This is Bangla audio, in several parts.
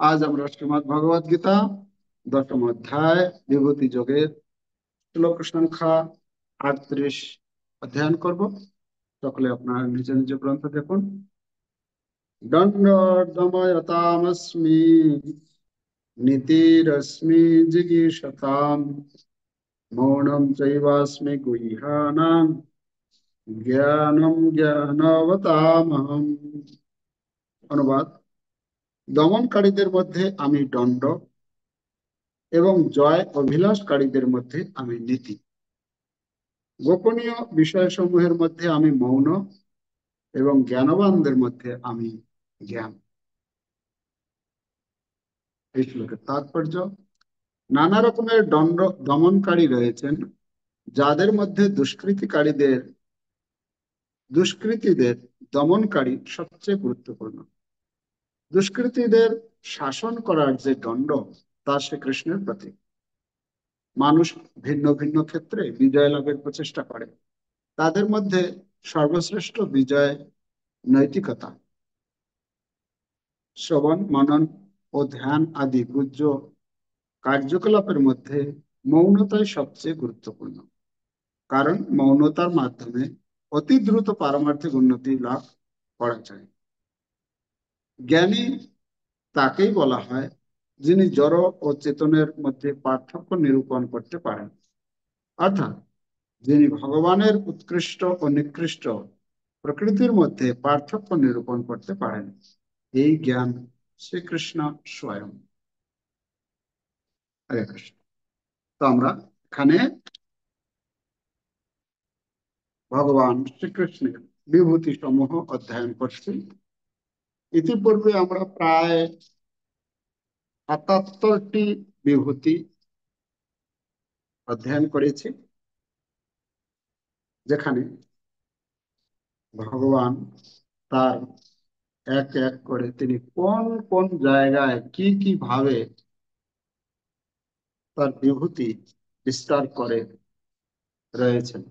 আজ আমরা শ্রীমদ্ ভগবদ গীতা দশম অধ্যায় বিভূতি যোগের শ্লোক সংখ্যা 38 অধ্যয়ন করব। সকলে আপনার নিজ নিজ গ্রন্থ দেখুন। দণ্ডময়তামস্মি নীতিরস্মি জিগীষতাম মৌনম চৈবাস্মি গুহ্যানাম জ্ঞানম জ্ঞানবতামহম। অনুবাদ: দমনকারীদের মধ্যে আমি দণ্ড এবং জয় অভিলাষকারীদের মধ্যে আমি নীতি। গোপনীয় বিষয়সমূহের মধ্যে আমি মৌন এবং জ্ঞানবানদের মধ্যে আমি জ্ঞান। এই শ্লোকের তাৎপর্য: নানা রকমের দণ্ড দমনকারী রয়েছেন, যাদের মধ্যে দুষ্কৃতীদের দমনকারী সবচেয়ে গুরুত্বপূর্ণ। দুষ্কৃতীদের শাসন করার যে দণ্ড, তা শ্রীকৃষ্ণের প্রতীক। মানুষ ভিন্ন ভিন্ন ক্ষেত্রে বিজয় লাভের প্রচেষ্টা করে। তাদের মধ্যে সর্বশ্রেষ্ঠ বিজয় নৈতিকতা। শ্রবণ, মনন ও ধ্যান আদি পূজ্য কার্যকলাপের মধ্যে মৌনতাই সবচেয়ে গুরুত্বপূর্ণ, কারণ মৌনতার মাধ্যমে অতি দ্রুত পারমার্থিক উন্নতি লাভ করা যায়। জ্ঞানী তাকেই বলা হয় যিনি জড় ও চেতনের মধ্যে পার্থক্য নিরূপণ করতে পারেন, অর্থাৎ যিনি ভগবানের উৎকৃষ্ট ও নিকৃষ্ট প্রকৃতির মধ্যে পার্থক্য নিরূপণ করতে পারেন। এই জ্ঞান শ্রীকৃষ্ণ স্বয়ং। হরে কৃষ্ণ। তো আমরা এখানে ভগবান শ্রীকৃষ্ণের বিভূতি সমূহ অধ্যয়ন করছি। ইতিপূর্বে আমরা প্রায় ৭৭টি বিভূতি অধ্যয়ন করেছি, যেখানে ভগবান তার এক এক করে তিনি কোন কোন জায়গায় কি কি ভাবে তার বিভূতি বিস্তার করে রয়েছেন।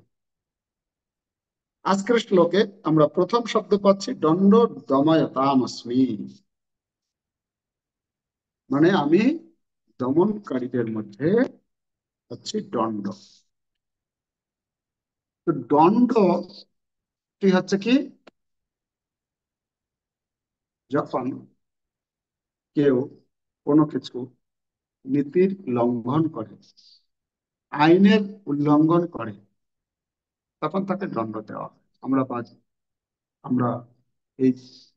আজকের শ্লোকে আমরা প্রথম শব্দ পাচ্ছি দণ্ড দময়তামস্মি, মানে আমি দমনকারীদের মধ্যে হচ্ছে দণ্ড। তো দণ্ডটি হচ্ছে কি, যখন কেউ কোনো কিছু নীতির লঙ্ঘন করে, আইনের উল্লঙ্ঘন করে, তখন তাকে দণ্ড দেওয়া হয়। আমরা এই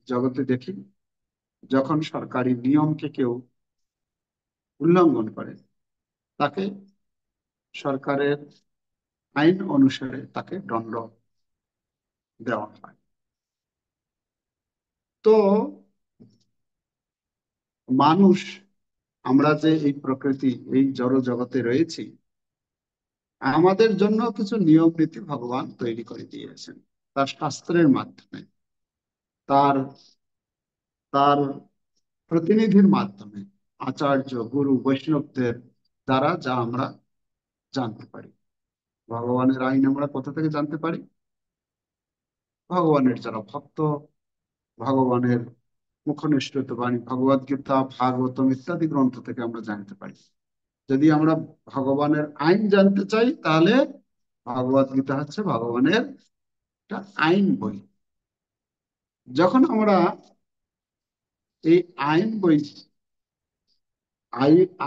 জগতে দেখি, যখন সরকারি নিয়মকে কেউ উল্লঙ্ঘন করে, তাকে সরকারের আইন অনুসারে তাকে দণ্ড দেওয়া হয়। তো মানুষ, আমরা যে এই প্রকৃতি, এই জড় জগতে রয়েছি, আমাদের জন্য কিছু নিয়ম নীতি ভগবান তৈরি করে দিয়েছেন তার শাস্ত্রের মাধ্যমে, তার তার প্রতিনিধির মাধ্যমে, আচার্য গুরু বৈষ্ণবদের দ্বারা, যা আমরা জানতে পারি। ভগবানের আইন আমরা কোথা থেকে জানতে পারি? ভগবানের যারা ভক্ত, ভগবানের মুখনিসৃত বাণী, ভগবদ গীতা, ভাগবতম ইত্যাদি গ্রন্থ থেকে আমরা জানতে পারি। যদি আমরা ভগবানের আইন জানতে চাই, তাহলে ভগবদ গীতা হচ্ছে ভগবানের একটা আইন বই। যখন আমরা এই আইন বই,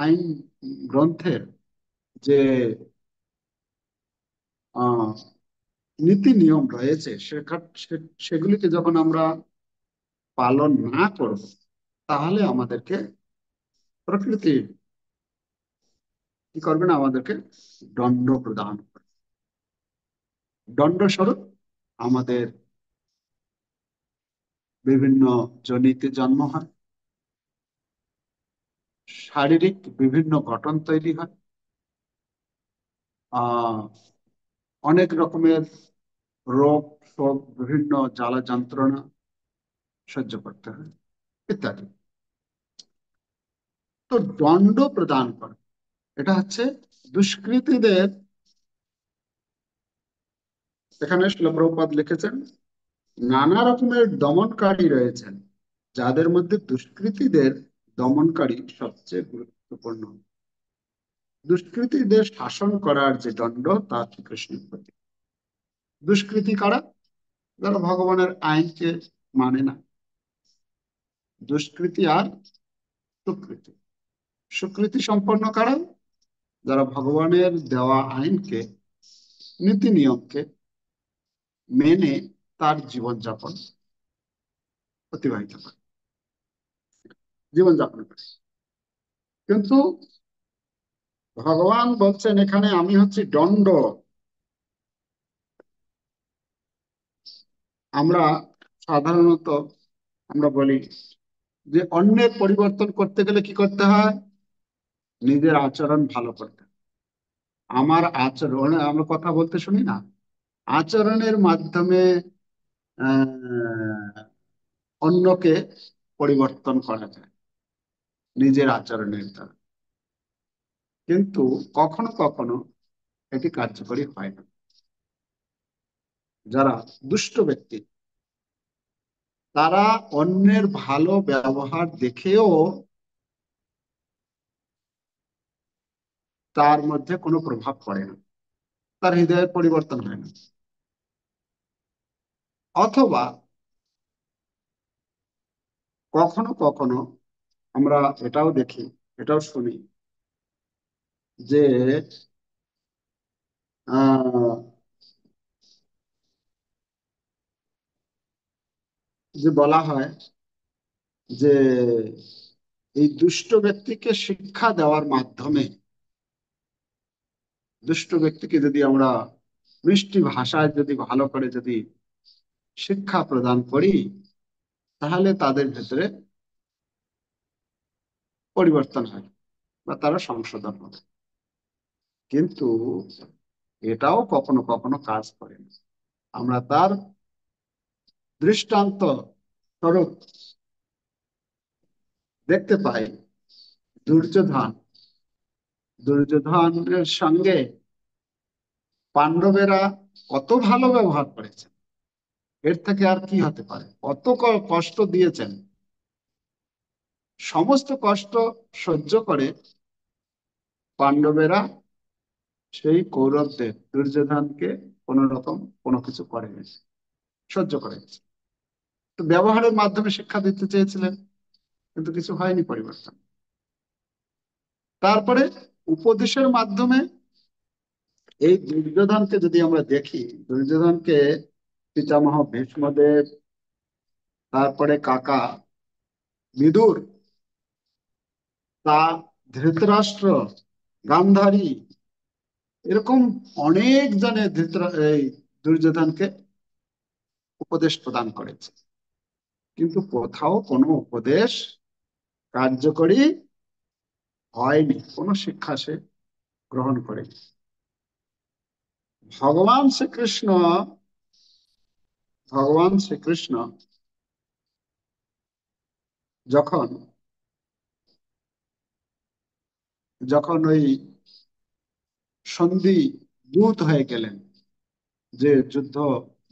আইন গ্রন্থের যে আহ নীতি নিয়ম রয়েছে, সেগুলিকে যখন আমরা পালন না করব, তাহলে আমাদেরকে প্রকৃতি কি করবে না, আমাদেরকে দণ্ড প্রদান করবে। দণ্ড স্বরূপ আমাদের বিভিন্ন জনিতে জন্ম হয়, শারীরিক বিভিন্ন গঠন তৈরি হয়, আহ অনেক রকমের রোগ শোক, বিভিন্ন জ্বালা যন্ত্রণা সহ্য করতে হয় ইত্যাদি। তো দণ্ড প্রদান করে, এটা হচ্ছে দুষ্কৃতীদের। এখানে শিল প্রভুপাদ লিখেছেন, নানা রকমের দমনকারী রয়েছেন, যাদের মধ্যে দুষ্কৃতীদের দমনকারী সবচেয়ে গুরুত্বপূর্ণ। দুষ্কৃতীদের শাসন করার যে দণ্ড তা শ্রীকৃষ্ণের প্রতি। দুষ্কৃতী কারা? যারা ভগবানের আইনকে মানে না। দুষ্কৃতী আর সুকৃতি। সুকৃতি সম্পন্ন কারা? যারা ভগবানের দেওয়া আইনকে, নীতি নিয়মকে মেনে তার জীবনযাপন অতিবাহিত করে, জীবনযাপন করে। কিন্তু ভগবান বলছেন এখানে আমি হচ্ছি দণ্ড। আমরা সাধারণত আমরা বলি যে অন্যের পরিবর্তন করতে গেলে কি করতে হয়? নিজের আচরণ ভালো করতে হয়। আমার আচরণ, আমরা কথা বলতে শুনি না, আচরণের মাধ্যমে আহ অন্যকে পরিবর্তন করা যায় নিজের আচরণের দ্বারা। কিন্তু কখনো কখনো এটি কার্যকরী হয় না। যারা দুষ্ট ব্যক্তি, তারা অন্যের ভালো ব্যবহার দেখেও তার মধ্যে কোনো প্রভাব পড়ে না, তার হৃদয়ের পরিবর্তন হয় না। অথবা কখনো কখনো আমরা এটাও দেখি, এটাও শুনি যে আহ যে বলা হয় যে এই দুষ্ট ব্যক্তিকে শিক্ষা দেওয়ার মাধ্যমে, দুষ্ট ব্যক্তিকে যদি আমরা মিষ্টি ভাষায় যদি ভালো করে যদি শিক্ষা প্রদান করি, তাহলে তাদের ভেতরে পরিবর্তন হয় বা তারা সংশোধন হবে। কিন্তু এটাও কখনো কখনো কাজ করে না। আমরা তার দৃষ্টান্ত স্বরূপ দেখতে পাই দুর্যোধন। দুর্যোধনের সঙ্গে পাণ্ডবেরা কত ভালো ব্যবহার করেছে, এর থেকে আর কি হতে পারে? কত কষ্ট দিয়েছেন, সমস্ত কষ্ট সহ্য করে পাণ্ডবেরা সেই কৌরবদের, দুর্যোধনকে কোন রকম কোনো কিছু করেনি, সহ্য করে গেছে। তো ব্যবহারের মাধ্যমে শিক্ষা দিতে চেয়েছিলেন, কিন্তু কিছু হয়নি পরিবর্তন। তারপরে উপদেশের মাধ্যমে এই দুর্যোধনকে যদি আমরা দেখি, দুর্যোধনকে পিতামহ ভীষ্মদেব, তারপরে কাকা বিদুর, তা ধৃতরাষ্ট্র, গান্ধারী, এরকম অনেক জনে এই দুর্যোধনকে উপদেশ প্রদান করেছে। কিন্তু কোথাও কোনো উপদেশ কার্যকরী হয়নি, কোনো শিক্ষা সে গ্রহণ করেনি। ভগবান শ্রীকৃষ্ণ, ভগবান শ্রীকৃষ্ণ যখন যখন ওই সন্ধি দূত হয়ে গেলেন, যে যুদ্ধ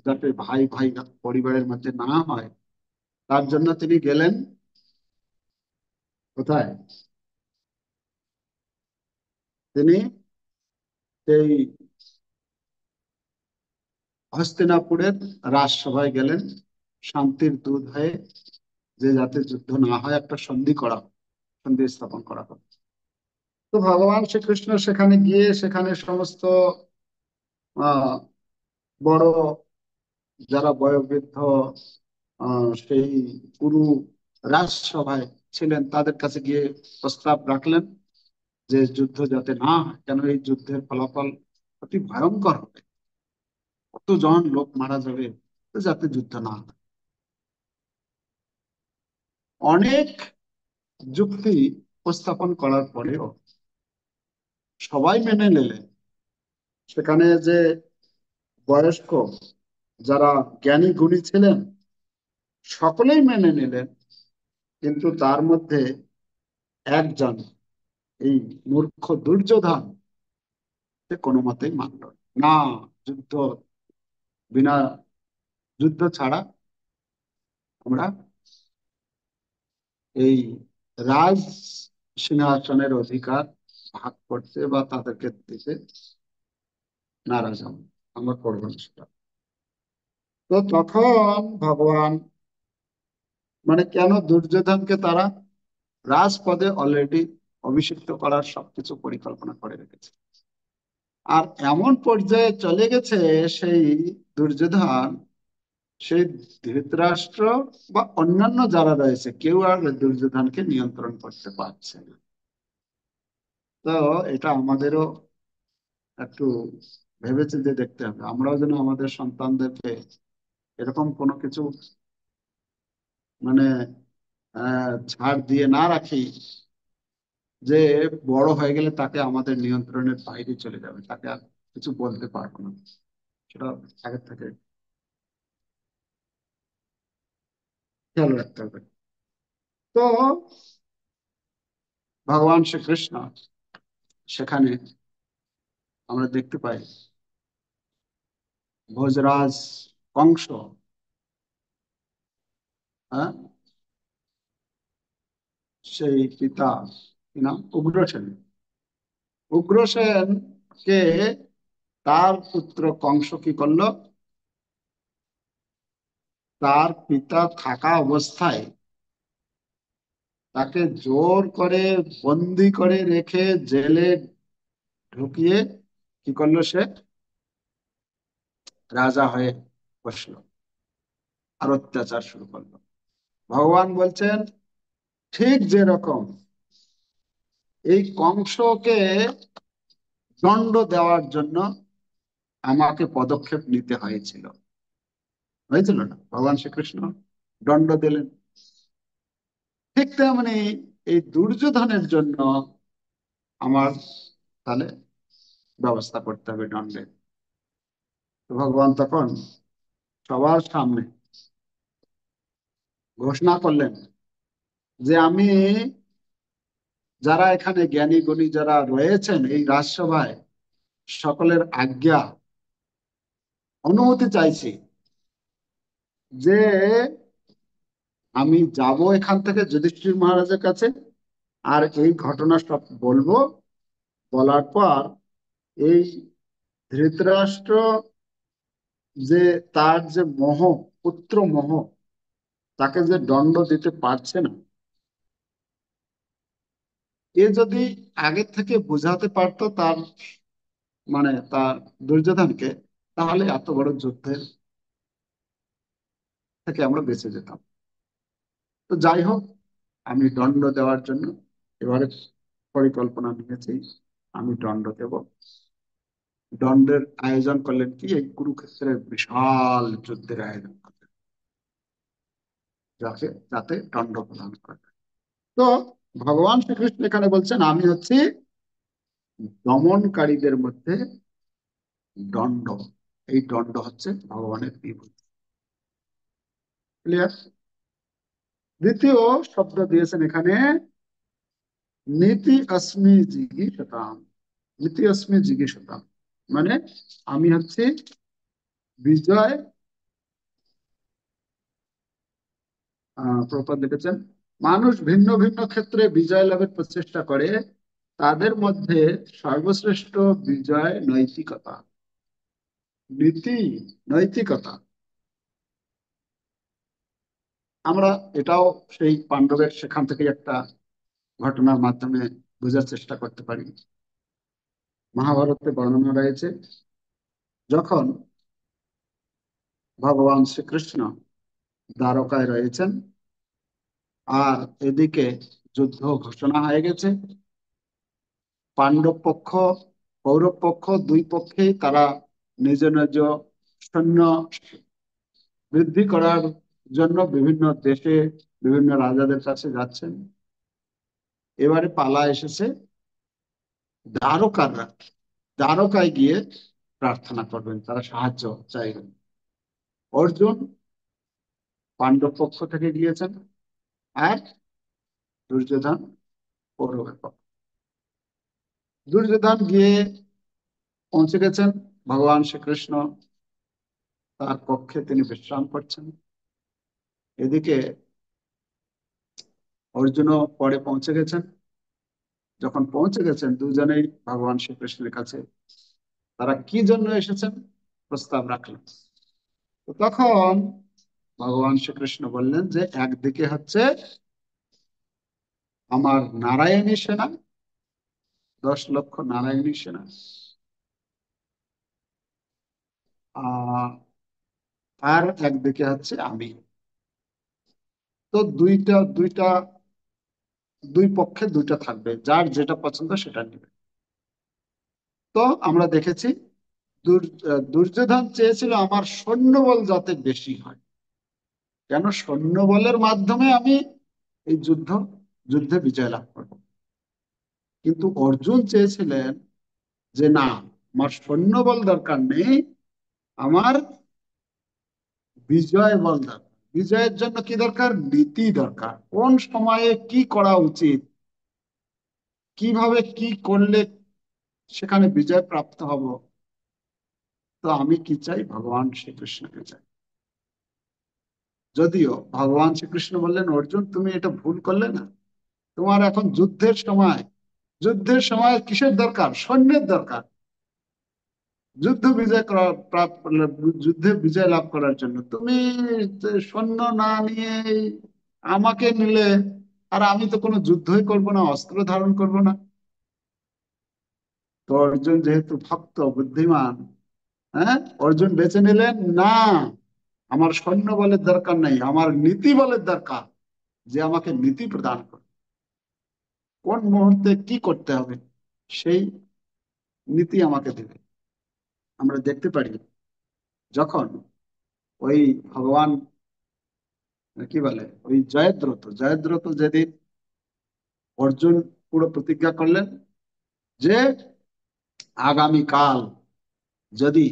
যাতে ভাই ভাই পরিবারের মধ্যে না হয়, তার জন্য তিনি গেলেন কোথায়? তিনি সেই হস্তিনাপুরের রাজসভায় গেলেন শান্তির দূত হয়ে, যে যাতে যুদ্ধ না হয় একটা সন্ধি করা, সন্ধি স্থাপন করা হবে। তো ভগবান শ্রীকৃষ্ণ সেখানে গিয়ে সেখানে সমস্ত আহ বড় যারা বয়োবৃদ্ধ সেই গুরু রাজসভায় ছিলেন, তাদের কাছে গিয়ে প্রস্তাব রাখলেন যে যুদ্ধ যাতে না হয়, কেন এই যুদ্ধের ফলাফল অতি ভয়ঙ্কর হবে, কতজন লোক মারা যাবে, তো যাতে যুদ্ধ না হয়। অনেক যুক্তি উপস্থাপন করার পরেও সবাই মেনে নিলেন। সেখানে যে বয়স্ক যারা জ্ঞানী গুণী ছিলেন, সকলেই মেনে নিলেন। কিন্তু তার মধ্যে একজন, এই মূর্খ দুর্যোধন, সে কোনো মতেই মানল না। যুদ্ধ, বিনা যুদ্ধ ছাড়া আমরা এই রাজ সিংহাসনের অধিকার ভাগ করতে বা তাদেরকে দিতে নারাজ হন, আমরা করবো না সেটা। তো তখন ভগবান, মানে কেন দুর্যোধনকে তারা রাজপদে অলরেডি অভিষিক্ত করার সবকিছু পরিকল্পনা করে রেখেছে। আর এমন পর্যায়ে চলে গেছে সেই দুর্যোধন, সেই ধৃতরাষ্ট্র বা অন্যান্য যারা রয়েছে কেউ আর দুর্যোধনকে নিয়ন্ত্রণ করতে পারছে না। তো এটা আমাদেরও একটু ভেবেচিন্তে দেখতে হবে, আমরাও যেন আমাদের সন্তানদেরকে এরকম কোনো কিছু মানে ছাড় দিয়ে না রাখি যে বড় হয়ে গেলে তাকে আমাদের নিয়ন্ত্রণের বাইরে চলে যাবে, তাকে আর কিছু বলতে পারবো না। সেটা আগে থেকে খেয়াল রাখতে হবে। তো ভগবান শ্রীকৃষ্ণ সেখানে আমরা দেখতে পাই ভোজরাজ কংস, হ্যাঁ, সেই পিতা কি নাম, উগ্রসেন, উগ্রসেনকে তার পুত্র কংস কি করলো, তার পিতা থাকা অবস্থায় তাকে জোর করে বন্দি করে রেখে জেলে ঢুকিয়ে কি করলো, সে রাজা হয়ে বসলো আর অত্যাচার শুরু করলো। ভগবান বলছেন ঠিক যেরকম এই কংসকে দণ্ড দেওয়ার জন্য আমাকে পদক্ষেপ নিতে হয়েছিল, হয়েছিল না, ভগবান শ্রীকৃষ্ণ দণ্ড দিলেন। ঠিক তেমনি এই দুর্যোধনের জন্য আমার তাহলে ব্যবস্থা করতে হবে দণ্ডের। তো ভগবান তখন সবার সামনে ঘোষণা করলেন যে আমি, যারা এখানে জ্ঞানী গুণী যারা রয়েছেন এই রাজসভায়, সকলের আজ্ঞা অনুমতি চাইছি যে আমি যাব এখান থেকে যুধিষ্ঠির মহারাজের কাছে, আর এই ঘটনা সব বলবো। বলার পর এই ধৃতরাষ্ট্র যে তার যে মোহ, পুত্র মোহ, তাকে যে দণ্ড দিতে পারছে না, এ যদি আগে থেকে বুঝাতে পারতো তার, মানে তার দুর্যোধনকে, তাহলে এত বড় যুদ্ধের থেকে আমরা বেঁচে যেতাম। তো যাই হোক, আমি দণ্ড দেওয়ার জন্য এবারে পরিকল্পনা নিয়েছি, আমি দণ্ড দেব। দণ্ডের আয়োজন করলেন কি, এই কুরুক্ষেত্রের বিশাল যুদ্ধের আয়োজন করলেন, যাতে যাতে দণ্ড প্রদান করে। তো ভগবান শ্রীকৃষ্ণ এখানে বলছেন আমি হচ্ছি দমনকারীদের মধ্যে দণ্ড, এই দণ্ড হচ্ছে ভগবানের বিভূতি। ক্লিয়ার? দ্বিতীয় শব্দ দিয়েছেন এখানে, নীতি অস্মি জিগীষতাম। নীতি অস্মি জিগীষতাম মানে আমি হচ্ছে বিজয়, প্রপাত লিখেছেন, মানুষ ভিন্ন ভিন্ন ক্ষেত্রে বিজয় লাভের প্রচেষ্টা করে, তাদের মধ্যে সর্বশ্রেষ্ঠ বিজয় নৈতিকতা। নীতি, নৈতিকতা, আমরা এটাও সেই পাণ্ডবের সেখান থেকে একটা ঘটনার মাধ্যমে বোঝার চেষ্টা করতে পারি। মহাভারতে বর্ণনা রয়েছে, যখন ভগবান শ্রীকৃষ্ণ দ্বারকায় রয়েছেন আর এদিকে যুদ্ধ ঘোষণা হয়ে গেছে, পাণ্ডব পক্ষ কৌরব পক্ষ দুই পক্ষেই তারা নিজ নিজ সৈন্য বৃদ্ধি করার জন্য বিভিন্ন দেশে বিভিন্ন রাজাদের কাছে যাচ্ছেন। এবারে পালা এসেছে দ্বারকাররা, দ্বারকায় গিয়ে প্রার্থনা করবেন, তারা সাহায্য চাইবেন। অর্জুন পাণ্ডব পক্ষ থেকে গিয়েছেন, আর দুর্যোধন কৌরবের পক্ষ। দুর্যোধন গিয়ে পৌঁছে গেছেন, ভগবান শ্রীকৃষ্ণ তার কক্ষে তিনি বিশ্রাম করছেন। এদিকে অর্জুনও পরে পৌঁছে গেছেন। যখন পৌঁছে গেছেন দুজনেই ভগবান শ্রীকৃষ্ণের কাছে, তারা কি জন্য এসেছেন প্রস্তাব রাখলেন। তো তখন ভগবান শ্রীকৃষ্ণ বললেন যে একদিকে হচ্ছে আমার নারায়ণী সেনা, 10 লক্ষ নারায়ণী সেনা, আহ আর একদিকে হচ্ছে আমি। তো দুইটা দুইটা দুই পক্ষে দুইটা থাকবে, যার যেটা পছন্দ সেটা নেবে। তো আমরা দেখেছি দুর্যোধন চেয়েছিল আমার সৈন্যবল যাতে বেশি হয়, কেন সৈন্যবলের মাধ্যমে আমি এই যুদ্ধে বিজয় লাভ করব। কিন্তু অর্জুন চেয়েছিলেন যে না, আমার সৈন্যবল দরকার নেই, আমার বিজয় বল দরকার। বিজয়ের জন্য কি দরকার? নীতি দরকার, কোন সময়ে কি করা উচিত, কিভাবে কি করলে সেখানে বিজয় প্রাপ্ত হব। তো আমি কি চাই? ভগবান শ্রীকৃষ্ণকে চাই। যদিও ভগবান শ্রীকৃষ্ণ বললেন অর্জুন তুমি এটা ভুল করলে না, তোমার এখন যুদ্ধের সময়, যুদ্ধের সময় কিসের দরকার? সৈন্যের দরকার। যুদ্ধ বিজয় করার যুদ্ধে বিজয় লাভ করার জন্য তুমি সৈন্য না নিয়ে আমাকে নিলে, আর আমি তো কোনো যুদ্ধই করব না, অস্ত্র ধারণ করব না। তো অর্জুন যেহেতু ভক্ত বুদ্ধিমান, হ্যাঁ, অর্জুন বেছে নিলেন না, আমার সৈন্য বলের দরকার নেই, আমার নীতি বলের দরকার, যে আমাকে নীতি প্রদান করে কোন মুহূর্তে কি করতে হবে সেই নীতি আমাকে দেবে। আমরা দেখতে পারি যখন ওই ভগবান কি বলে ওই জয়দ্রথ যেদিন অর্জুন পুরো প্রতিজ্ঞা করলেন যে আগামীকাল যদি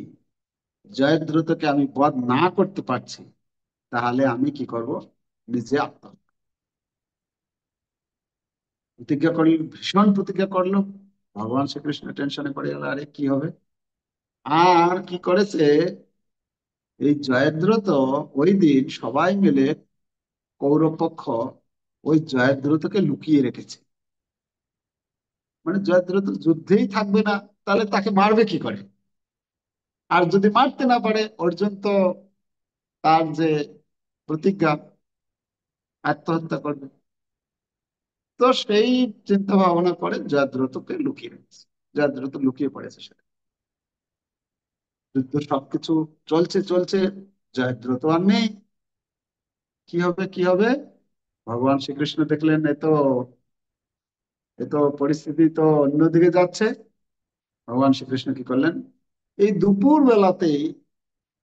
জয়দ্রথকে আমি বধ না করতে পারছি, তাহলে আমি কি করব? নিজে আত্মহত্যা। প্রতিজ্ঞা করল, ভীষণ প্রতিজ্ঞা করলো। ভগবান শ্রীকৃষ্ণ টেনশনে পড়ে গেল, আরে কি হবে। আর কি করেছে এই জয়দ্রথ, ওই দিন সবাই মিলে কৌরব পক্ষ ওই জয়দ্রথকে লুকিয়ে রেখেছে। মানে জয়দ্রথ যুদ্ধেই থাকবে না, তাহলে তাকে মারবে কি করে? আর যদি মারতে না পারে অর্জুন, তো তার যে প্রতিজ্ঞা, আত্মহত্যা করবে। তো সেই চিন্তা ভাবনা করে জয়দ্রথকে লুকিয়ে রেখেছে। জয়দ্রথ লুকিয়ে পড়েছে সেটা। যুদ্ধ সবকিছু চলছে চলছে, জয়দ্রথ আর নেই। কি হবে কি হবে? ভগবান শ্রীকৃষ্ণ দেখলেন এ তো পরিস্থিতি তো অন্যদিকে যাচ্ছে। ভগবান শ্রীকৃষ্ণ কি করলেন, এই দুপুর বেলাতেই,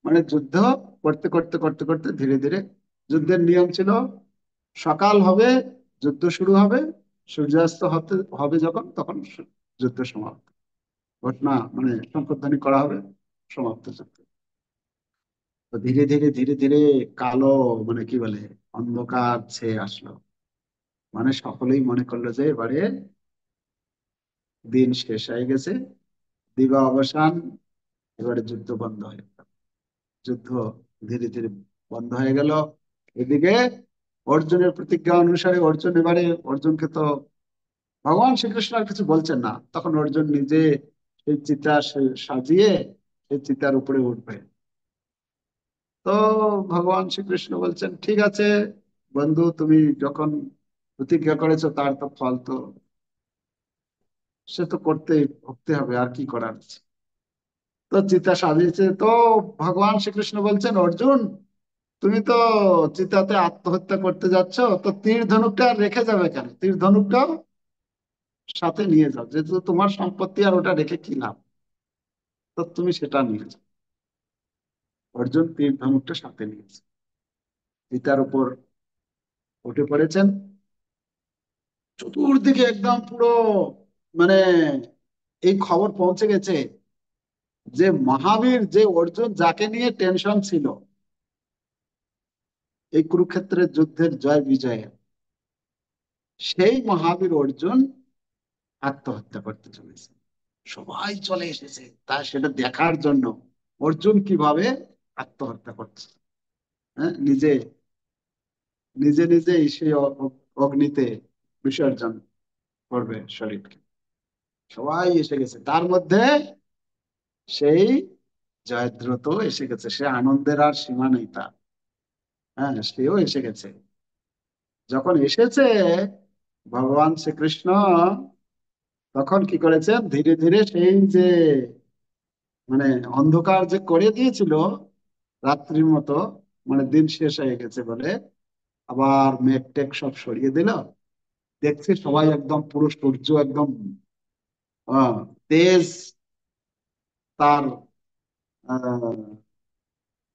মানে যুদ্ধ করতে করতে করতে করতে ধীরে ধীরে, যুদ্ধের নিয়ম ছিল সকাল হবে, যুদ্ধ শুরু হবে, সূর্যাস্ত হতে হবে যখন, তখন যুদ্ধ সমাপ্ত। ঘটনা মানে শঙ্খধ্বনি করা হবে, সমাপ্ত যুদ্ধ। তো ধীরে ধীরে ধীরে ধীরে কালো, মানে কি বলে, অন্ধকার ছেয়ে আসলো। মানে সকলেই মনে করলো যে এবারে দিন শেষ হয়ে গেছে, দিবা অবসান, এবারে যুদ্ধ বন্ধ হয়ে গেল। যুদ্ধ ধীরে ধীরে বন্ধ হয়ে গেল। এদিকে অর্জুনের প্রতিজ্ঞা অনুসারে অর্জুনকে তো ভগবান শ্রীকৃষ্ণ আর কিছু বলছেন না, তখন অর্জুন নিজে সেই চিতা সাজিয়ে সেই চিতার উপরে উঠবে। তো ভগবান শ্রীকৃষ্ণ বলছেন ঠিক আছে বন্ধু, তুমি যখন প্রতিজ্ঞা করেছো তার তো ফল তো সে তো করতে হবে, আর কি করার আছে। তো চিতা সাজিয়েছে। তো ভগবান শ্রীকৃষ্ণ বলছেন অর্জুন, তুমি তো চিতাতে আত্মহত্যা করতে যাচ্ছ, তো তীর ধনুকটা আর রেখে যাবে কেন? তীর ধনুকটাও সাথে নিয়ে যাও, যেহেতু তোমার সম্পত্তি, আর ওটা রেখে কি লাভ, তো তুমি সেটা নিয়ে যাও। অর্জুন তীর ধনুকটা সাথে নিয়েছে, চিতার উপর উঠে পড়েছেন। চতুর্দিকে একদম পুরো, মানে এই খবর পৌঁছে গেছে যে মহাবীর, যে অর্জুন যাকে নিয়ে টেনশন ছিল এই কুরুক্ষেত্রের যুদ্ধের জয় বিজয়ে, সেই মহাবীর অর্জুন আত্মহত্যা করতে চলেছে। সবাই চলে এসেছে তা সেটা দেখার জন্য, অর্জুন কিভাবে আত্মহত্যা করছে। হ্যাঁ, নিজে নিজে নিজে সেই অগ্নিতে বিসর্জন করবে শরীরকে। সবাই এসে গেছে, তার মধ্যে সেই জয়দ্রথ এসে গেছে। সে আনন্দের আর সীমা নেই তার। হ্যাঁ, সেও এসে গেছে। যখন এসেছে ভগবান শ্রীকৃষ্ণ, তখন কি করেছেন, ধীরে ধীরে সেই যে মানে অন্ধকার যে করে দিয়েছিল রাত্রির মতো, মানে দিন শেষ হয়ে গেছে বলে আবার মেঘ টেক সব সরিয়ে দিল। দেখছি সবাই একদম পুরো সূর্য একদম তেজ, তার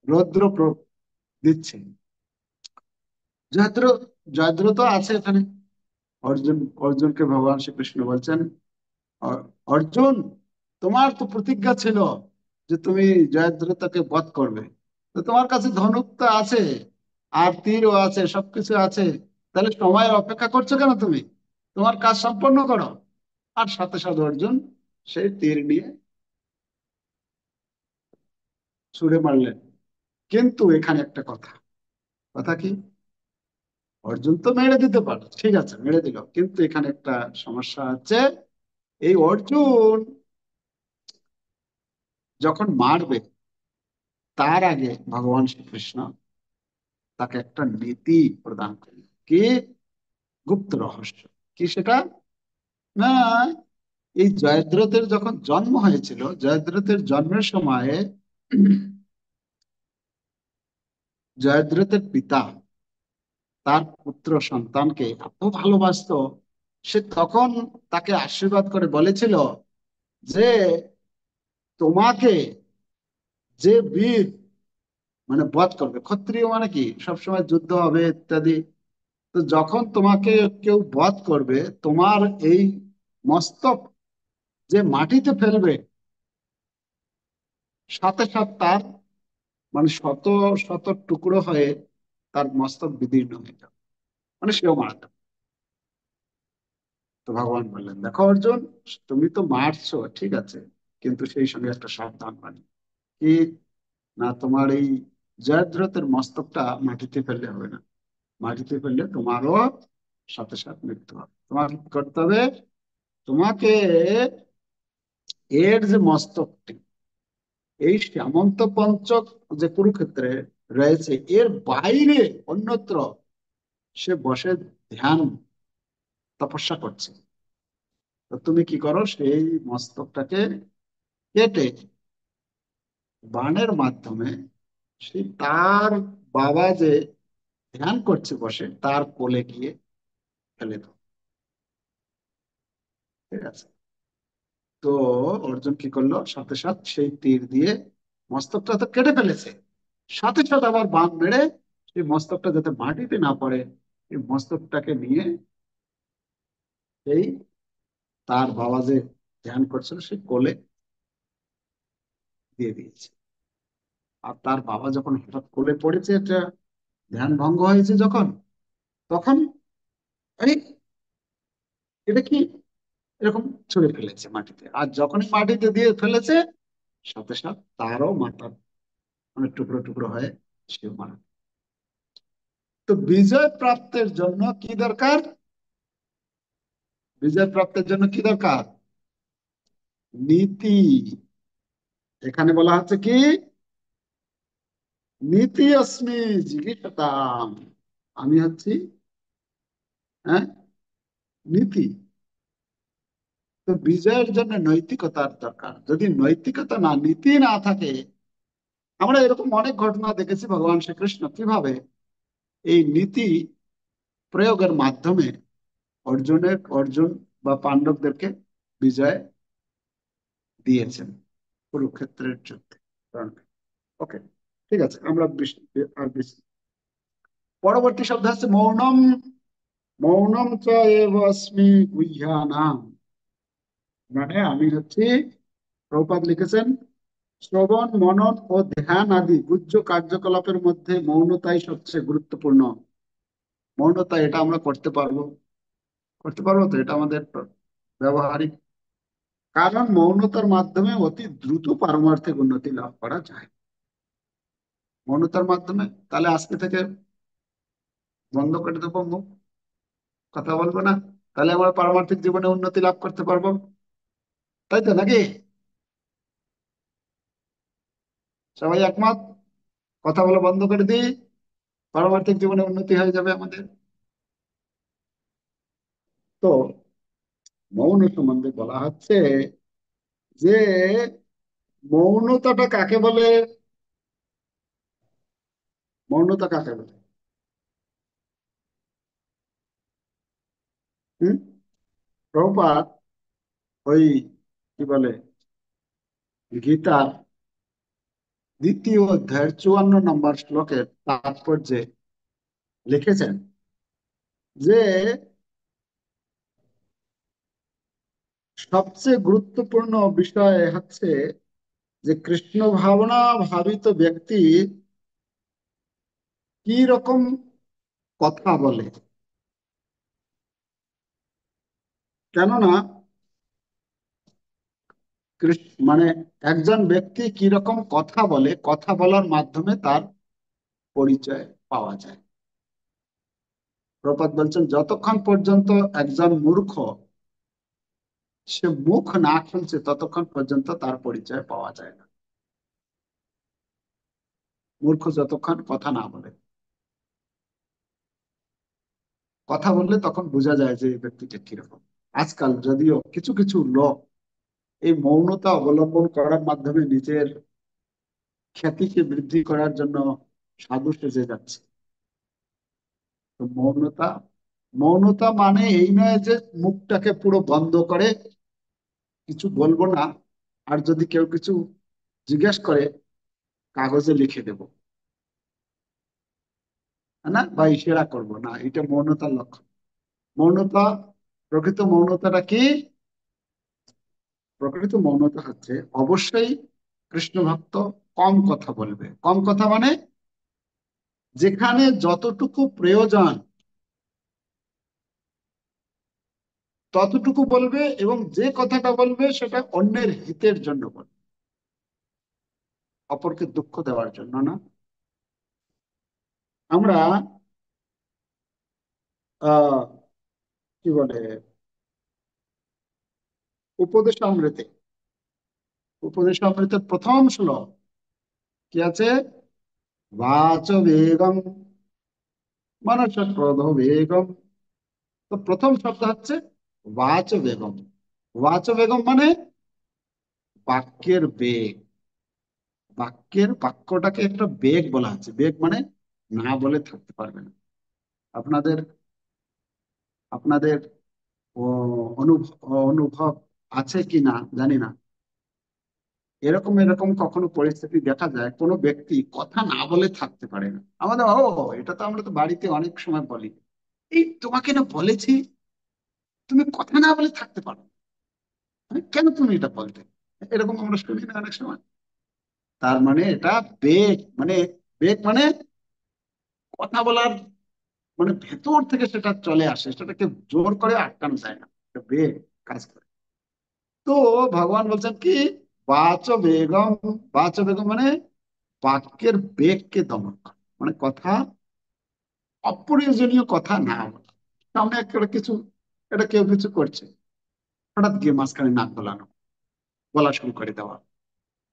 রৌদ্র দিচ্ছে। জয়দ্র জয়দ্র তো আছে এখানে। অর্জুন অর্জুনকে ভগবান শ্রীকৃষ্ণ বলছেন, অর্জুন, তোমার তো প্রতিজ্ঞা ছিল যে তুমি জয়দ্রথকে বধ করবে। তো তোমার কাছে ধনুক তো আছে, আর তীরও আছে, সবকিছু আছে। তাহলে সময়ের অপেক্ষা করছো কেন তুমি? তোমার কাজ সম্পন্ন করো। আর সাথে সাথে অর্জুন সেই তীর নিয়ে ছুড়ে মারলেন। কিন্তু এখানে একটা কথা, কথা কি, অর্জুন তো মেরে দিতে পারলো, ঠিক আছে মেরে দিল, কিন্তু এখানে একটা সমস্যা আছে। এই অর্জুন যখন মারবে, তার আগে ভগবান শ্রীকৃষ্ণ তাকে একটা নীতি প্রদান করলেন। কি? গুপ্ত রহস্য। কি সেটা? না, এই জয়দ্রথের যখন জন্ম হয়েছিল, জয়দ্রথের জন্মের সময়ে জয়দ্রথের পিতা তার পুত্র সন্তানকে এত ভালোবাসতো, সে তখন তাকে আশীর্বাদ করে বলেছিল যে তোমাকে যে বীর মানে বধ করবে, ক্ষত্রিয় মানে কি সবসময় যুদ্ধ হবে ইত্যাদি, তো যখন তোমাকে কেউ বধ করবে, তোমার এই মস্তক যে মাটিতে ফেলবে, সাথে সাথে তার মানে শত শত টুকরো হয়ে তার মস্তক বিদীর্ণ হয়ে যাবে, মানে সেও মারা যাবে। তো ভগবান বললেন, দেখো অর্জুন, তুমি তো মারছো ঠিক আছে, কিন্তু সেই সঙ্গে একটা সাবধান বাণী। কি? না, তোমার এই জয়দ্রথের মস্তকটা মাটিতে ফেললে হবে না। মাটিতে ফেললে তোমারও সাথে সাথে মৃত্যু হবে। তোমার কি করতে হবে? তোমাকে এর যে মস্তকটি এই শ্যামন্ত পঞ্চক যে কুরুক্ষেত্রে রয়েছে, এর বাইরে অন্যত্র সে বসে ধ্যান তপস্যা করছে। তো তুমি কি করো, সেই মস্তকটাকে কেটে বাণের মাধ্যমে সেই তার বাবা যে ধ্যান করছে বসে, তার কোলে গিয়ে ফেলে দাও। ঠিক আছে? তো অর্জুন কি করলো, সাথে সাথে সেই তীর দিয়ে মস্তকটা তো কেটে ফেলেছে, সাথে সাথে আবার বাঁধ মেরে সেই মস্তকটা যাতে মাটিতে না পড়ে, এই মস্তকটাকে নিয়ে সেই তার বাবা যে ধ্যান করছিল সেই কোলে দিয়ে দিয়েছে। আর তার বাবা যখন হঠাৎ কোলে পড়েছে, এটা ধ্যান ভঙ্গ হয়েছে যখন, তখন আরে এটা কি, এরকম ছুঁড়ে ফেলেছে মাটিতে। আর যখনই মাটিতে দিয়ে ফেলেছে, সাথে সাথে তারও মাথা মানে টুকরো টুকরো হয়ে সে মারা। তো বিজয় প্রাপ্তের জন্য কি দরকার? বিজয় প্রাপ্তের জন্য কি দরকার? নীতি। এখানে বলা হচ্ছে কি, নীতি অস্মি জিগীষতাম। আমি হচ্ছি, হ্যাঁ, নীতি। তো বিজয়ের জন্য নৈতিকতার দরকার। যদি নৈতিকতা না, নীতি না থাকে, আমরা এরকম অনেক ঘটনা দেখেছি ভগবান শ্রীকৃষ্ণ কিভাবে এই নীতি প্রয়োগের মাধ্যমে অর্জুন বা পাণ্ডবদেরকে বিজয় দিয়েছেন কুরুক্ষেত্রের যুদ্ধে। ওকে, ঠিক আছে, আমরা পরবর্তী শব্দ হচ্ছে মৌনম। মৌনম চ এব অস্মি গুহ্যানাম। মানে আমি হচ্ছি, প্রভুপাদ লিখেছেন, শ্রবণ মনন ও ধ্যান আদি গুহ্য কার্যকলাপের মধ্যে মৌনতাই সবচেয়ে গুরুত্বপূর্ণ। মৌনতা এটা আমরা করতে পারবো, করতে পারবো তো, এটা আমাদের ব্যবহারিক। কারণ মৌনতার মাধ্যমে অতি দ্রুত পারমার্থিক উন্নতি লাভ করা যায়। মৌনতার মাধ্যমে, তাহলে আজকে থেকে বন্ধ করে দেবো মুখ, কথা বলবো না, তাহলে আমরা পারমার্থিক জীবনে উন্নতি লাভ করতে পারবো, তাই তো নাকি? সবাই একমত? কথা বলা বন্ধ করে দিই, পারমার্থিক জীবনে উন্নতি হয়ে যাবে আমাদের। তো মৌন সম্বন্ধে বলা হচ্ছে যে মৌনতাটা কাকে বলে? মৌনতা কাকে বলে? হুম? প্রভুপাদ ওই কি বলে, গীতার 2য় অধ্যায়ের 54 নম্বর শ্লোকের তাৎপর্যে লিখেছেন যে সবচেয়ে গুরুত্বপূর্ণ বিষয় হচ্ছে যে কৃষ্ণ ভাবনা ভাবিত ব্যক্তি কি রকম কথা বলে। কেননা মানে একজন ব্যক্তি কি রকম কথা বলে, কথা বলার মাধ্যমে তার পরিচয় পাওয়া যায়। প্রপাত বলছেন যতক্ষণ পর্যন্ত একজন মূর্খ সে মুখ না খুলছে ততক্ষণ পর্যন্ত তার পরিচয় পাওয়া যায় না। মূর্খ যতক্ষণ কথা না বলে, কথা বললে তখন বোঝা যায় যে এই ব্যক্তিটা কিরকম। আজকাল যদিও কিছু কিছু লোক এই মৌনতা অবলম্বন করার মাধ্যমে নিজের খ্যাতিকে বৃদ্ধি করার জন্য সাধু সেজে যাচ্ছে। তো মৌনতা, মৌনতা মানে এই নয় যে মুখটাকে পুরো বন্ধ করে কিছু বলবো না, আর যদি কেউ কিছু জিজ্ঞেস করে কাগজে লিখে দেব, না, বা ইশারা করবো না, এটা মৌনতার লক্ষণ। মৌনতা, প্রকৃত মৌনতাটা কি? প্রকৃত মৌনতা হচ্ছে অবশ্যই কৃষ্ণ ভক্ত কম কথা বলবে। কম কথা মানে যেখানে যতটুকু প্রয়োজন ততটুকু বলবে, এবং যে কথাটা বলবে সেটা অন্যের হিতের জন্য বলবে, অপরকে দুঃখ দেওয়ার জন্য না। আমরা আহ কি বলে, উপদেশামৃতে, উপদেশামৃতের প্রথম শ্লোক কি আছে? বাচ বেগম মানস ক্রোধ বেগম। তো প্রথম শব্দ হচ্ছে বাচ বেগম। বাচ বেগম মানে বাক্যের বেগ। বাক্যটাকে একটা বেগ বলা হচ্ছে। বেগ মানে না বলে থাকতে পারবে না। আপনাদের আপনাদের অনুভব আছে কি না জানি না, এরকম এরকম কখনো পরিস্থিতি দেখা যায় কোনো ব্যক্তি কথা না বলে থাকতে পারে না। আমাদের এটা তো আমরা তো বাড়িতে অনেক সময় বলি, এই তোমাকে না বলেছি তুমি কথা না বলে থাকতে পারো না। কেন তুমি এটা বলতে? এরকম আমরা শুনি না অনেক সময়? তার মানে এটা বেগ, মানে বেগ মানে কথা বলার মানে ভেতর থেকে সেটা চলে আসে, সেটাকে জোর করে আটকানো যায় না, এটা বেগ কাজ করে। তো ভগবান বলছেন কি, বাচ বেগম। বাচ বেগম মানে বাক্যের বেগকে দমন করা, মানে কথা, অপ্রয়োজনীয় কথা না বলা। সামনে একটা কিছু, এটা কেউ কিছু করছে, হঠাৎ গিয়ে মাঝখানে নাক গলানো, বলা শুরু করে দেওয়া,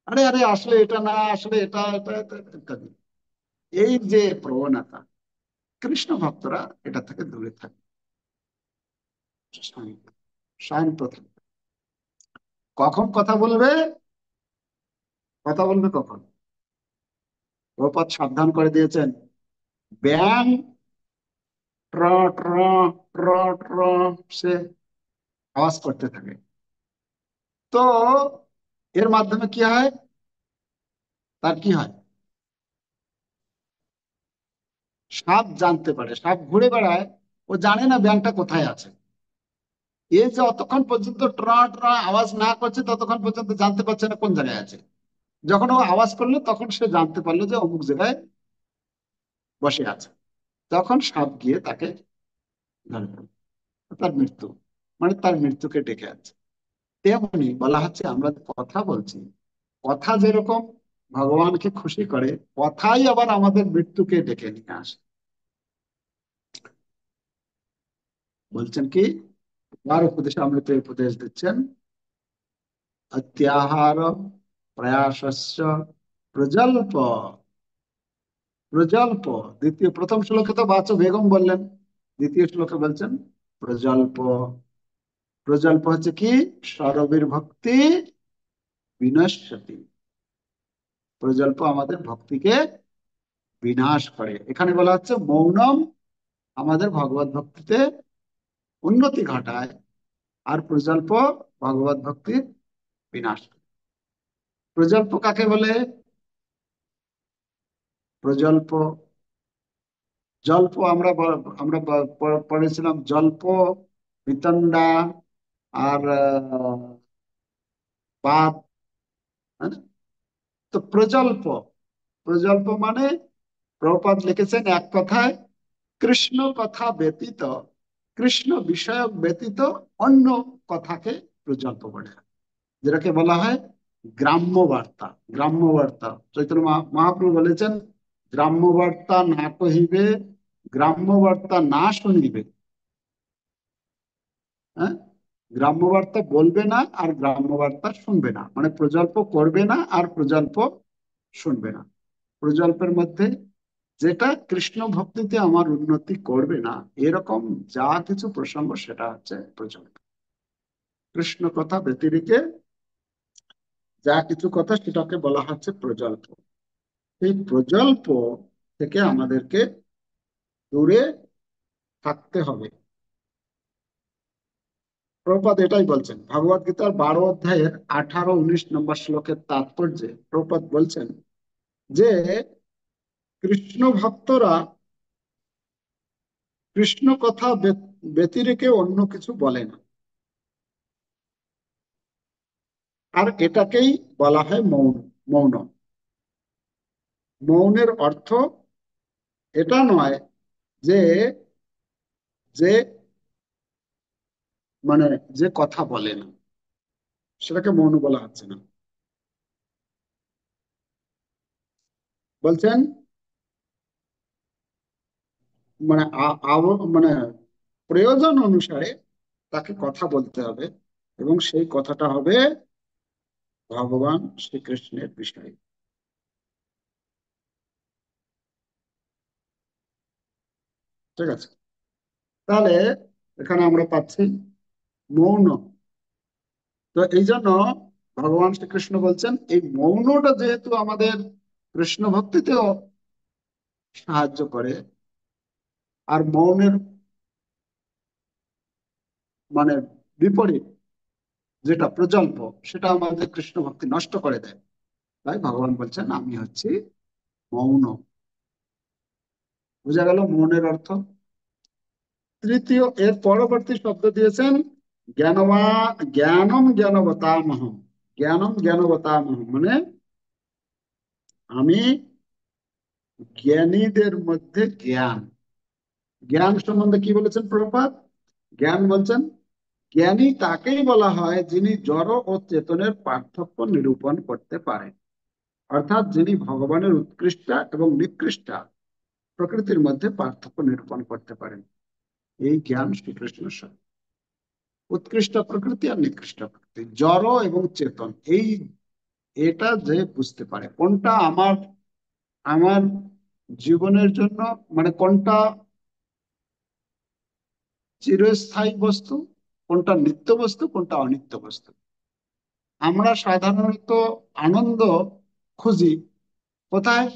আরে আরে আসলে এটা না, আসলে এটা এটা এটা ইত্যাদি। এই যে প্রবণতা, কৃষ্ণ ভক্তরা এটা থেকে দূরে থাকে, শান্ত, শান্ত থাকবে। কখন কথা বলবে? কথা বলবে কখন? প্রপাত সাবধান করে দিয়েছেন, ব্যাং ট্র ট্র ট্র ট্র সে আওয়াজ করতে থাকে। তো এর মাধ্যমে কি হয়? তার কি হয়? সাপ জানতে পারে, সাপ ঘুরে বেড়ায়, ও জানে না ব্যাংকটা কোথায় আছে। এ যে অতক্ষণ পর্যন্ত ট্রা ট্রা আওয়াজ না করছে ততক্ষণ পর্যন্ত জানতে পারছে না কোন জায়গায় আছে। যখন ও আওয়াজ করলো তখন সে জানতে পারলো যে অমুক জায়গায় বসে আছে। তখন সাপ গিয়ে তাকে ধরে ফেলল। তার মৃত্যু, মানে তার মৃত্যুকে ডেকে আছে। তেমনি বলা হচ্ছে আমরা কথা বলছি, কথা যেরকম ভগবানকে খুশি করে, কথাই আবার আমাদের মৃত্যুকে ডেকে নিয়ে আসে। বলছেন কি, আর উপদেশ অমৃত উপদেশ দিচ্ছেন, অত্যাহার প্রয়াসস্য প্রজল্প, প্রজল্প। প্রথম শ্লোকে তো বাচ বেগম বললেন, দ্বিতীয় শ্লোকে বলছেন প্রজল্প। প্রজল্প হচ্ছে কি, সরবীর ভক্তি বিনশ্যতি। প্রজল্প আমাদের ভক্তিকে বিনাশ করে। এখানে বলা হচ্ছে মৌনম আমাদের ভগবত ভক্তিতে উন্নতি ঘটায়, আর প্রজল্প ভগবত ভক্তির বিনাশ করে। প্রজল্প কাকে বলে? প্রজল্প, জল্প আমরা পড়েছিলাম, জল্প, বিতণ্ডা, আর বাত, হ্যাঁ? তো প্রজল্প, প্রজল্প মানে প্রভুপাদ লিখেছেন এক কথায়, কৃষ্ণ কথা ব্যতীত, কৃষ্ণ বিষয়ক ব্যতীত অন্য কথাকে প্রজল্প বলে, যেটাকে বলা হয় গ্রাম্য বার্তা। গ্রাম্য বার্তা, চৈতন্য মহাপ্রভু বলেছেন, গ্রাম্য বার্তা না কহিবে, গ্রাম্য বার্তা না শুনিবে। হ্যাঁ, গ্রাম্য বার্তা বলবে না আর গ্রাম্য বার্তা শুনবে না, মানে প্রজল্প করবে না আর প্রজল্প শুনবে না। প্রজল্পের মধ্যে যেটা কৃষ্ণ ভক্তিতে আমার উন্নতি করবে না, এরকম যা কিছু প্রসঙ্গ সেটা হচ্ছে প্রজল্প। কৃষ্ণ কথা ব্যতিরেকে যা কিছু কথা সেটাকে বলা হচ্ছে প্রজল্প। এই প্রজল্প থেকে আমাদেরকে দূরে থাকতে হবে। প্রভুপাদ এটাই বলছেন ভগবত গীতার 12 অধ্যায়ের 18-19 নম্বর শ্লোকের তাৎপর্যে। প্রভুপাদ বলছেন যে কৃষ্ণ ভক্তরা কৃষ্ণ কথা ব্যতিরেকে অন্য কিছু বলে না, আর এটাকেই বলা হয় মৌন। মৌন, মৌনের অর্থ এটা নয় যে, যে মানে যে কথা বলে না, সেটাকে মৌন বলা হচ্ছে না। বলছেন মানে মানে প্রয়োজন অনুসারে তাকে কথা বলতে হবে, এবং সেই কথাটা হবে ভগবান শ্রীকৃষ্ণের বিষয়ে। ঠিক আছে, তাহলে এখানে আমরা পাচ্ছি মৌন। তো এই জন্য ভগবান শ্রীকৃষ্ণ বলছেন এই মৌনটা যেহেতু আমাদের কৃষ্ণ ভক্তিতেও সাহায্য করে, আর মৌনের মানে বিপরীত যেটা প্রজল্প, সেটা আমাদের কৃষ্ণ ভক্তি নষ্ট করে দেয়। তাই ভগবান বলছেন আমি হচ্ছি মৌন। বোঝা গেল মৌনের অর্থ। তৃতীয়, এর পরবর্তী শব্দ দিয়েছেন জ্ঞানবা, জ্ঞানম জ্ঞানবতামহম। জ্ঞানম জ্ঞানবতামহম মানে আমি জ্ঞানীদের মধ্যে জ্ঞান। জ্ঞান সম্বন্ধে কি বলেছেন প্রভুপাদ? জ্ঞান বলছেন জ্ঞানী তাকেই বলা হয় যিনি জড় ও চেতনের পার্থক্য নিরূপণ করতে পারেন, অর্থাৎ যিনি ভগবানের উৎকৃষ্টা এবং নিকৃষ্টা প্রকৃতির মধ্যে পার্থক্য নিরূপণ করতে পারেন। এই জ্ঞান শ্রীকৃষ্ণ স্বয়ং। উৎকৃষ্ট প্রকৃতি আর নিকৃষ্ট প্রকৃতি, জড় এবং চেতন, এই এটা যে বুঝতে পারে কোনটা আমার আমার জীবনের জন্য, মানে কোনটা চিরস্থায়ী বস্তু, কোনটা নিত্য বস্তু, কোনটা অনিত্য বস্তু। আমরা সাধারণত আনন্দ খুঁজি কোথায়?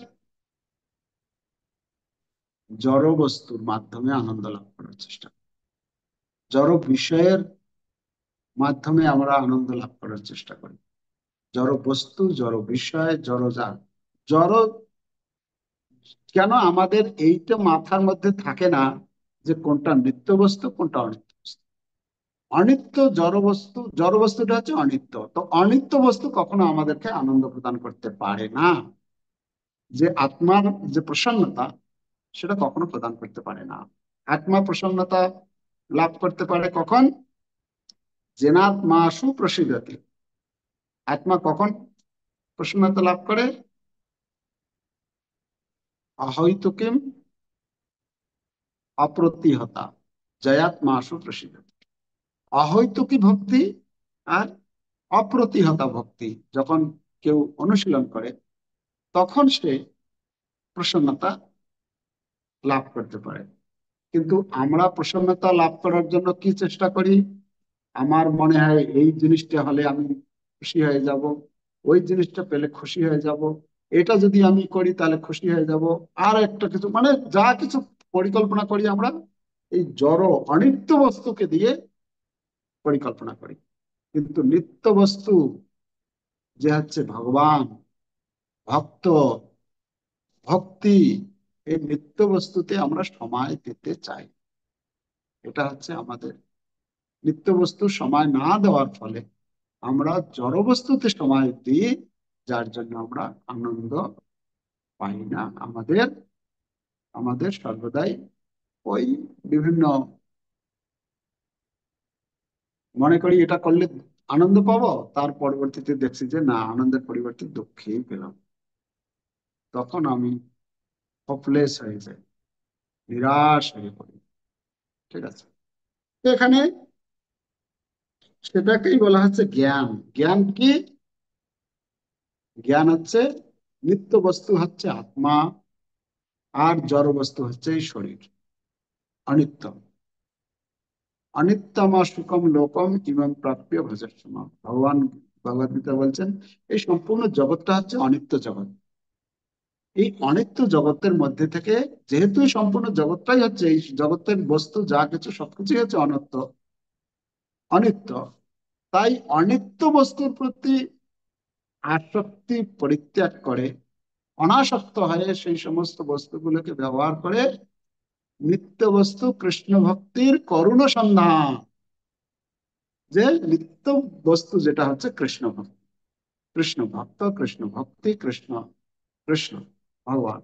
জড় বস্তুর মাধ্যমে আনন্দ লাভ করার চেষ্টা করি, জড় বিষয়ের মাধ্যমে আমরা আনন্দ লাভ করার চেষ্টা করি। জড় বস্তু, জড় বিষয়, জড় যা, জড় কেন আমাদের এইটা মাথার মধ্যে থাকে না যে কোনটা নিত্য বস্তু কোনটা অনিত্য বস্তু। অনিত্য জড় বস্তু, জড় বস্তুটা হচ্ছে অনিত্য, তো অনিত্য বস্তু কখনো আমাদেরকে আনন্দ প্রদান করতে পারে না। যে আত্মার যে প্রসন্নতা, সেটা কখনো প্রদান করতে পারে না। আত্মা প্রসন্নতা লাভ করতে পারে কখন? জেনাত্মাসু প্রসিদ্ধতি। আত্মা কখন প্রসন্নতা লাভ করে? অহৈতুকিম অপ্রতিহতা, জয়াত্মাসু প্রসিদ্ধ। অহৈতুকী ভক্তি আর অপ্রতিহতা ভক্তি যখন কেউ অনুশীলন করে, তখন সে প্রসন্নতা লাভ করতে পারে। কিন্তু আমরা প্রসন্নতা লাভ করার জন্য কি চেষ্টা করি? আমার মনে হয় এই জিনিসটা হলে আমি খুশি হয়ে যাব, ওই জিনিসটা পেলে খুশি হয়ে যাব, এটা যদি আমি করি তাহলে খুশি হয়ে যাব, আর একটা কিছু, মানে যা কিছু পরিকল্পনা করি আমরা এই জড় অনিত্য বস্তুকে দিয়ে পরিকল্পনা করি। কিন্তু নিত্য বস্তু যে হচ্ছে ভগবান, ভক্ত, ভক্তি, এই নিত্য বস্তুতে আমরা সময় দিতে চাই। এটা হচ্ছে আমাদের নিত্য বস্তু সময় না দেওয়ার ফলে আমরা জড় বস্তুতে সময় দিই, যার জন্য আমরা আনন্দ পাই না। আমাদের আমাদের সর্বদাই ওই বিভিন্ন মনে করি এটা করলে আনন্দ পাবো, তার পরবর্তীতে দেখছি যে না, আনন্দের পরিবর্তে দুঃখেই পেলাম। তখন আমি হপলেস হয়ে যাই, নিরাশ হয়ে পড়ি। ঠিক আছে, তো এখানে সেটাকেই বলা হচ্ছে জ্ঞান। জ্ঞান কি? জ্ঞান হচ্ছে নিত্য বস্তু হচ্ছে আত্মা, আর জড় বস্তু হচ্ছে এই শরীর, অনিত্য। অনিত্যমা সুখম লোকম ইমম প্রাপ্য ভজস্যমা। ভগবান ভগবদ গীতা বলছেন এই সম্পূর্ণ জগৎটা হচ্ছে অনিত্য জগৎ। এই অনিত্য জগতের মধ্যে থেকে, যেহেতু এই সম্পূর্ণ জগৎটাই হচ্ছে, এই জগতের বস্তু যা কিছু সবকিছুই হচ্ছে অনিত্য, অনিত্য, তাই অনিত্য বস্তুর প্রতি আসক্তি পরিত্যাগ করে অনাসক্ত হয়ে সেই সমস্ত বস্তুগুলোকে ব্যবহার করে নিত্য বস্তু কৃষ্ণ ভক্তির করুণ সন্ধান। যে নিত্য বস্তু যেটা হচ্ছে কৃষ্ণ ভক্তি, কৃষ্ণ ভক্ত, কৃষ্ণ ভক্তি, কৃষ্ণ, কৃষ্ণ ভগবান,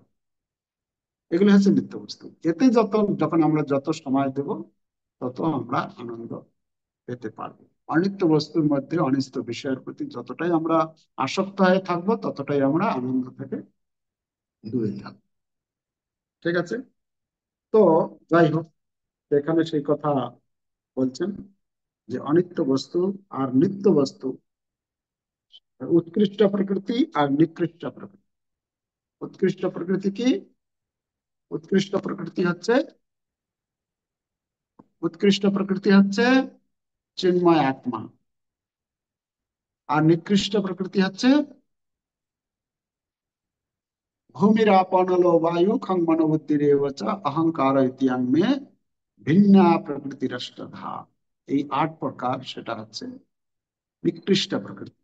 এগুলো হচ্ছে নিত্য বস্তু। এতে যখন আমরা যত সময় দেব, তত আমরা আনন্দ পেতে পারবো। অনিত্য বস্তুর মধ্যে অনিত্য বিষয়ের প্রতি যতটাই আমরা আসক্ত হয়ে থাকবো, ততটাই আমরা আনন্দ থেকে দূরে থাকবো। ঠিক আছে, তো যাই হোক, এখানে সেই কথা বলছেন যে অনিত্য বস্তু আর নিত্য বস্তু, উৎকৃষ্ট প্রকৃতি আর নিকৃষ্ট প্রকৃতি। উৎকৃষ্ট প্রকৃতি কি? উৎকৃষ্ট প্রকৃতি হচ্ছে, উৎকৃষ্ট প্রকৃতি হচ্ছে চিন্ময় আত্মা। আর নিকৃষ্ট প্রকৃতি হচ্ছে ভূমির আপনলো বায়ু খং মনোবুদ্ধির অহংকার ইতিয়ান্মে ভিন্না প্রকৃতির অষ্টধা। এই 8 প্রকার, সেটা হচ্ছে নিকৃষ্ট প্রকৃতি।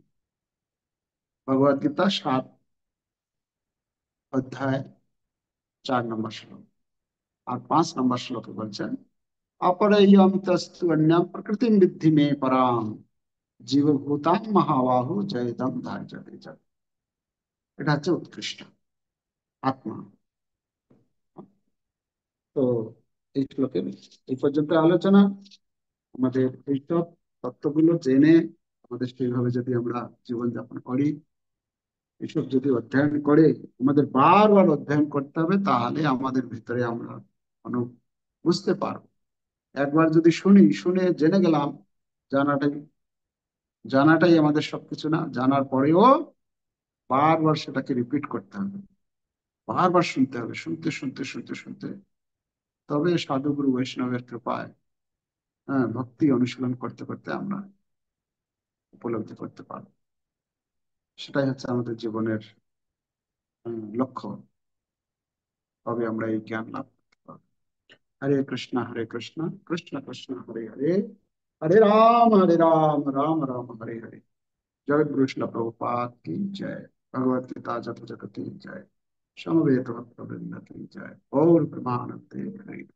ভগবদ গীতা 7 অধ্যায় 4 নম্বর শ্লোক আর 5 নম্বর শ্লোকে বলছেন অপরয়্যম তস্তু অন্যম প্রকৃতিম বিদ্ধি মে পরাম জীবভূতাং মহাবাহু জয়দম ধার্যতে জয়। এটা হচ্ছে উৎকৃষ্ট আত্মা। তো এই শ্লোকের এই পর্যন্ত আলোচনা। আমাদের এইসব তত্ত্বগুলো জেনে আমাদের সেইভাবে যদি আমরা জীবনযাপন করি, এসব যদি অধ্যয়ন করে, আমাদের বারবার অধ্যয়ন করতে হবে, তাহলে আমাদের ভিতরে আমরা বুঝতে পারবো। একবার যদি শুনি, শুনে জেনে গেলাম, জানাটাই জানাটাই আমাদের সবকিছু না, জানার পরেও বারবার সেটাকে রিপিট করতে হবে, বারবার শুনতে হবে, শুনতে শুনতে শুনতে শুনতে তবে সাধুগুরু বৈষ্ণবের কৃপায়, হ্যাঁ, ভক্তি অনুশীলন করতে করতে আমরা উপলব্ধি করতে পারবো। সেটাই হচ্ছে আমাদের জীবনের লক্ষ্য। তবে আমরা এই জ্ঞান লাভ করতে পারবো। হরে কৃষ্ণ কৃষ্ণ কৃষ্ণ হরে হরে, হরে রাম রাম রাম হরে হরে। जगत गुरु श्रील प्रभुपाद की जय। भगवत गीता जप जगत की जय। समवेत भक्त वृंद की जय। और प्रमाण हरि।